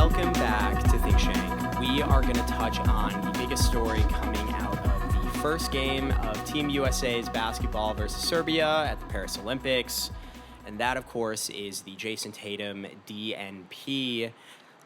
Welcome back to Think Shank. We are going to touch on the biggest story coming out of the first game of Team USA's basketball versus Serbia at the Paris Olympics. And that, of course, is the Jason Tatum DNP.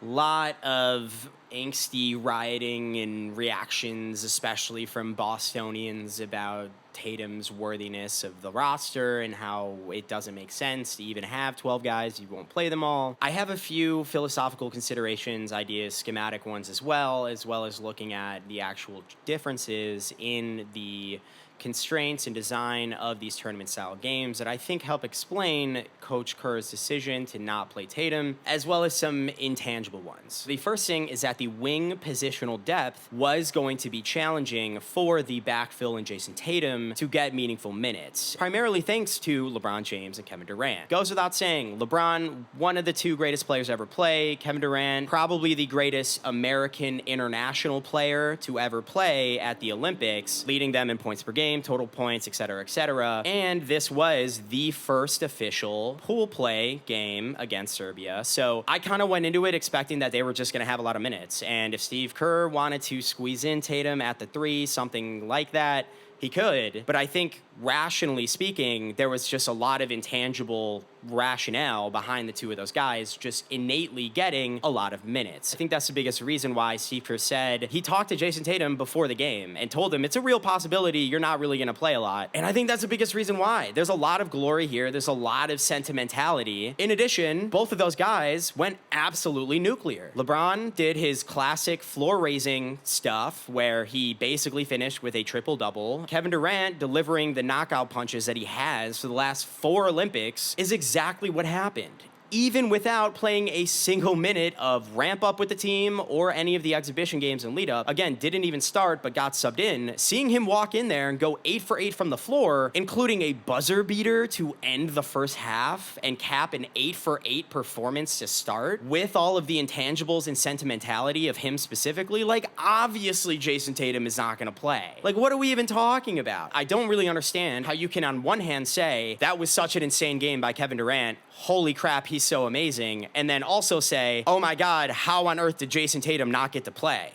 Lot of angsty rioting and reactions, especially from Bostonians, about Tatum's worthiness of the roster and how it doesn't make sense to even have 12 guys. You won't play them all. I have a few philosophical considerations, ideas, schematic ones as well as looking at the actual differences in the constraints and design of these tournament-style games that I think help explain Coach Kerr's decision to not play Tatum, as well as some intangible ones. The first thing is that the wing positional depth was going to be challenging for the backfill and Jason Tatum to get meaningful minutes, primarily thanks to LeBron James and Kevin Durant. Goes without saying, LeBron, one of the two greatest players ever play. Kevin Durant, probably the greatest American international player to ever play at the Olympics, leading them in points per game, total points, etc., etc. And this was the first official pool play game against Serbia. So I kind of went into it expecting that they were just going to have a lot of minutes. And if Steve Kerr wanted to squeeze in Tatum at the 3, something like that, he could. But I think, rationally speaking, there was just a lot of intangible rationale behind the two of those guys just innately getting a lot of minutes. I think that's the biggest reason why Steve Kerr said he talked to Jason Tatum before the game and told him it's a real possibility you're not really going to play a lot. And I think that's the biggest reason why. There's a lot of glory here. There's a lot of sentimentality. In addition, both of those guys went absolutely nuclear. LeBron did his classic floor-raising stuff where he basically finished with a triple-double. Kevin Durant delivering the knockout punches that he has for the last 4 Olympics is exactly what happened. Even without playing a single minute of ramp up with the team or any of the exhibition games and lead up. Again, didn't even start, but got subbed in. Seeing him walk in there and go 8 for 8 from the floor, including a buzzer beater to end the first half and cap an 8 for 8 performance to start, with all of the intangibles and sentimentality of him specifically, like, obviously Jason Tatum is not gonna play. Like, what are we even talking about? I don't really understand how you can on one hand say that was such an insane game by Kevin Durant, holy crap, he's so amazing, and then also say, oh my God, how on earth did Jason Tatum not get to play?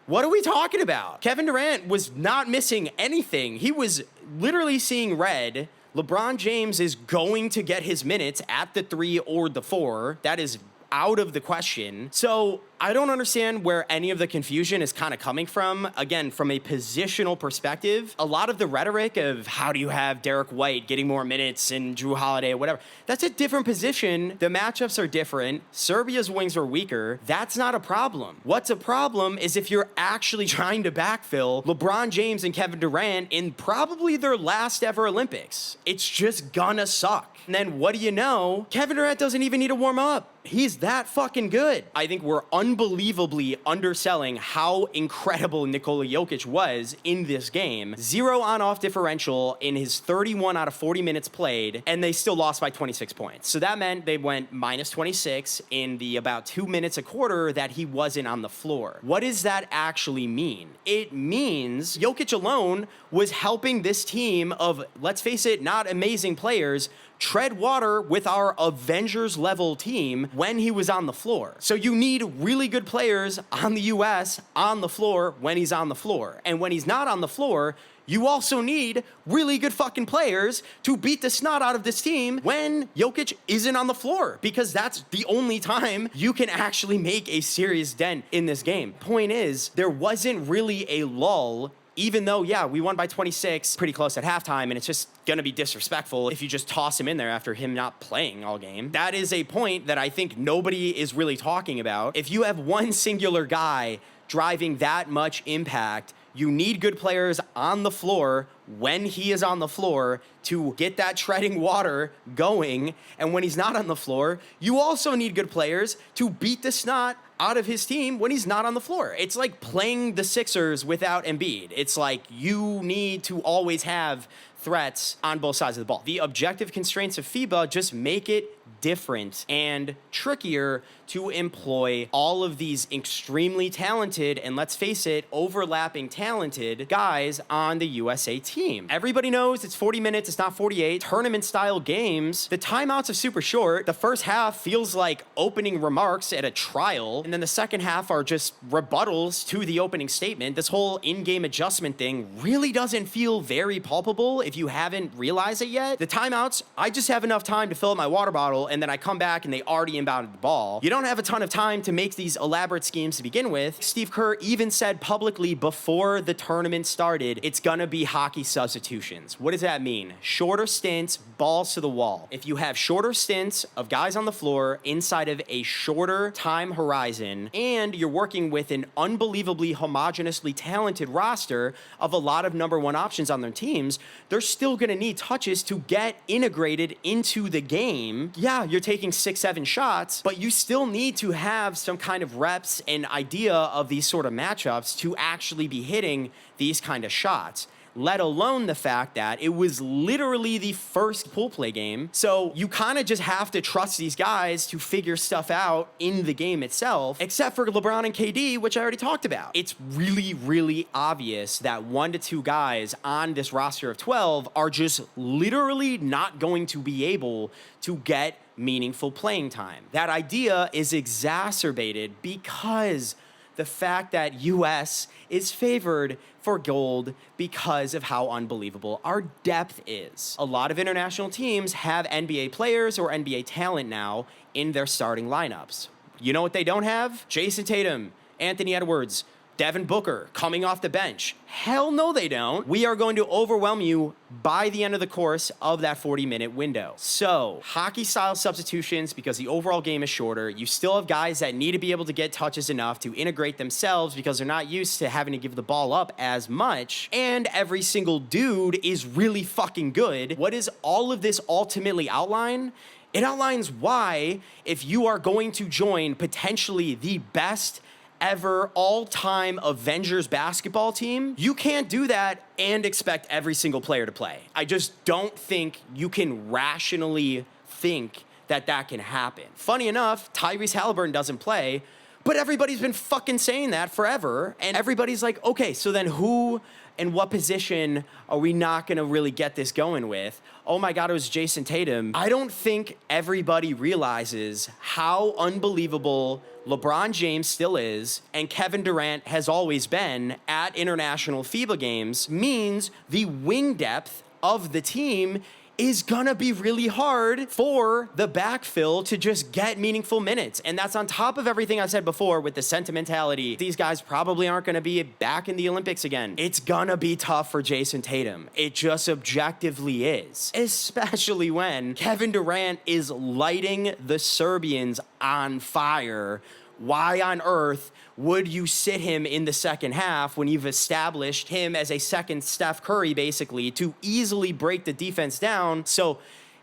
What are we talking about? Kevin Durant was not missing anything. He was literally seeing red. LeBron James is going to get his minutes at the 3 or the 4. That is out of the question. So I don't understand where any of the confusion is kind of coming from. Again, from a positional perspective, a lot of the rhetoric of how do you have Derek White getting more minutes and Drew Holiday or whatever, that's a different position. The matchups are different. Serbia's wings are weaker. That's not a problem. What's a problem is if you're actually trying to backfill LeBron James and Kevin Durant in probably their last ever Olympics. It's just gonna suck. And then what do you know? Kevin Durant doesn't even need to warm up. He's that fucking good. I think we're unbelievably underselling how incredible Nikola Jokic was in this game. 0 on-off differential in his 31 out of 40 minutes played, and they still lost by 26 points. So that meant they went minus 26 in the about 2 minutes a quarter that he wasn't on the floor. What does that actually mean? It means Jokic alone was helping this team of, let's face it, not amazing players, tread water with our Avengers level team when he was on the floor. So you need really good players on the US on the floor when he's on the floor. And when he's not on the floor, you also need really good fucking players to beat the snot out of this team when Jokic isn't on the floor, because that's the only time you can actually make a serious dent in this game. Point is, there wasn't really a lull. Even though, yeah, we won by 26 pretty close at halftime, and it's just going to be disrespectful if you just toss him in there after him not playing all game. That is a point that I think nobody is really talking about. If you have one singular guy driving that much impact, you need good players on the floor when he is on the floor to get that treading water going. And when he's not on the floor, you also need good players to beat the snot out of his team when he's not on the floor. It's like playing the Sixers without Embiid. It's like you need to always have threats on both sides of the ball. The objective constraints of FIBA just make it different and trickier to employ all of these extremely talented, and let's face it, overlapping talented guys on the USA team. Everybody knows it's 40 minutes, it's not 48. Tournament-style games, the timeouts are super short. The first half feels like opening remarks at a trial, and then the second half are just rebuttals to the opening statement. This whole in-game adjustment thing really doesn't feel very palpable if you haven't realized it yet. The timeouts, I just have enough time to fill up my water bottle, and then I come back and they already inbounded the ball. You don't have a ton of time to make these elaborate schemes to begin with. Steve Kerr even said publicly before the tournament started, it's gonna be hockey substitutions. What does that mean? Shorter stints, balls to the wall. If you have shorter stints of guys on the floor inside of a shorter time horizon, and you're working with an unbelievably homogeneously talented roster of a lot of number one options on their teams, they're still gonna need touches to get integrated into the game. Yeah, you're taking 6-7 shots, but you still need to have some kind of reps and idea of these sort of matchups to actually be hitting these kind of shots, let alone the fact that it was literally the first pool play game. So you kind of just have to trust these guys to figure stuff out in the game itself, except for LeBron and KD, which I already talked about. It's really, really obvious that 1 to 2 guys on this roster of 12 are just literally not going to be able to get meaningful playing time. That idea is exacerbated because the fact that US is favored for gold because of how unbelievable our depth is. A lot of international teams have NBA players or NBA talent now in their starting lineups. You know what they don't have? Jason Tatum, Anthony Edwards, Devin Booker coming off the bench. Hell no, they don't. We are going to overwhelm you by the end of the course of that 40-minute window. So, hockey-style substitutions, because the overall game is shorter. You still have guys that need to be able to get touches enough to integrate themselves because they're not used to having to give the ball up as much. And every single dude is really fucking good. What does all of this ultimately outline? It outlines why, if you are going to join potentially the best ever all-time Avengers basketball team, you can't do that and expect every single player to play. I just don't think you can rationally think that that can happen. Funny enough, Tyrese Halliburton doesn't play, but everybody's been fucking saying that forever, and everybody's like, okay, so then who and what position are we not gonna really get this going with? Oh my God, it was Jason Tatum. I don't think everybody realizes how unbelievable LeBron James still is, and Kevin Durant has always been at international FIBA games, means the wing depth of the team is gonna be really hard for the backfill to just get meaningful minutes. And that's on top of everything I said before with the sentimentality. These guys probably aren't gonna be back in the Olympics again. It's gonna be tough for Jason Tatum. It just objectively is. Especially when Kevin Durant is lighting the Serbians on fire. Why on earth would you sit him in the second half when you've established him as a second Steph Curry, basically, to easily break the defense down? So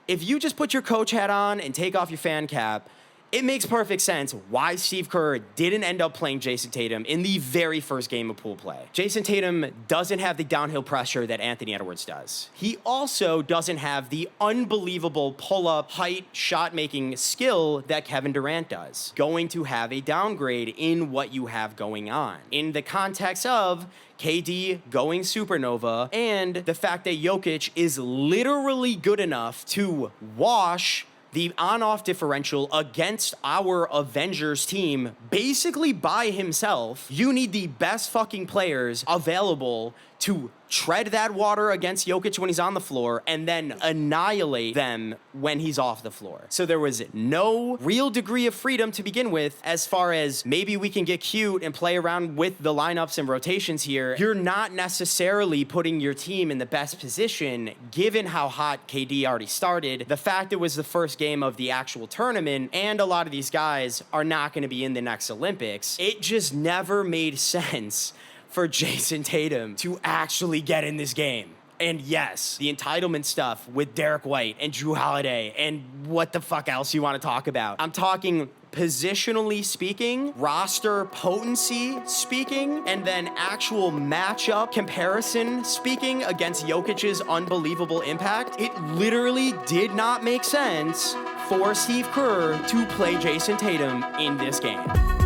if you just put your coach hat on and take off your fan cap, it makes perfect sense why Steve Kerr didn't end up playing Jason Tatum in the very first game of pool play. Jason Tatum doesn't have the downhill pressure that Anthony Edwards does. He also doesn't have the unbelievable pull-up, height, shot-making skill that Kevin Durant does. Going to have a downgrade in what you have going on. In the context of KD going supernova and the fact that Jokic is literally good enough to wash the on-off differential against our Avengers team basically by himself, you need the best fucking players available to tread that water against Jokic when he's on the floor and then annihilate them when he's off the floor. So there was no real degree of freedom to begin with as far as maybe we can get cute and play around with the lineups and rotations here. You're not necessarily putting your team in the best position given how hot KD already started. The fact it was the first game of the actual tournament and a lot of these guys are not going to be in the next Olympics. It just never made sense for Jason Tatum to actually get in this game. And yes, the entitlement stuff with Derek White and Drew Holiday and what the fuck else you want to talk about. I'm talking positionally speaking, roster potency speaking, and then actual matchup comparison speaking against Jokic's unbelievable impact. It literally did not make sense for Steve Kerr to play Jason Tatum in this game.